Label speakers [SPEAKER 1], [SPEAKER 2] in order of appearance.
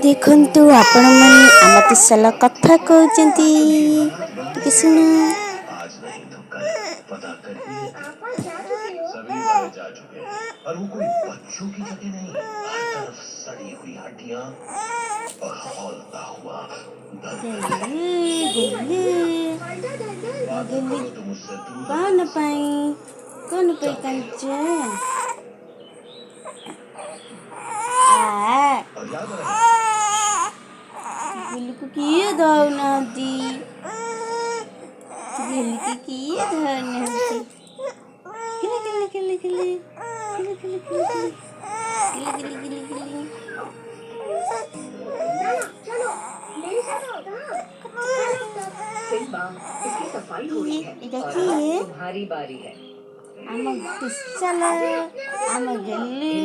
[SPEAKER 1] देखन्तु आपण माने आम तिसल कथा कहउचंती टिके सुन।
[SPEAKER 2] आज नहीं तो कल पता कर ही लेते। पापा जा चुके हो? सभी वाले जा चुके हैं और वो कोई बच्चों की जगह नहीं। हर तरफ सड़ी हुई हड्डियां और खौलता हुआ दर्द।
[SPEAKER 1] गले गले
[SPEAKER 2] वादा
[SPEAKER 1] गले
[SPEAKER 2] करो तो मुझसे दूर
[SPEAKER 1] कौन
[SPEAKER 2] रहना
[SPEAKER 1] पाई
[SPEAKER 2] सीखो।
[SPEAKER 1] कौन पाई
[SPEAKER 2] चलते हैं
[SPEAKER 1] कंचे आ
[SPEAKER 2] और याद रहे।
[SPEAKER 1] गुल्लू को किए दौनादी गुल्लू को किए दौनादी गिले गिले गिले गिले गिले गिले गिले गिले गिले गिले गिले गिले
[SPEAKER 3] चलो मेरे साथ आओ फिल्मा इसकी सफाई हो रही है
[SPEAKER 1] इधर
[SPEAKER 3] और
[SPEAKER 1] किए
[SPEAKER 3] अब तुम्हारी बारी है।
[SPEAKER 1] आम तिसल आम गली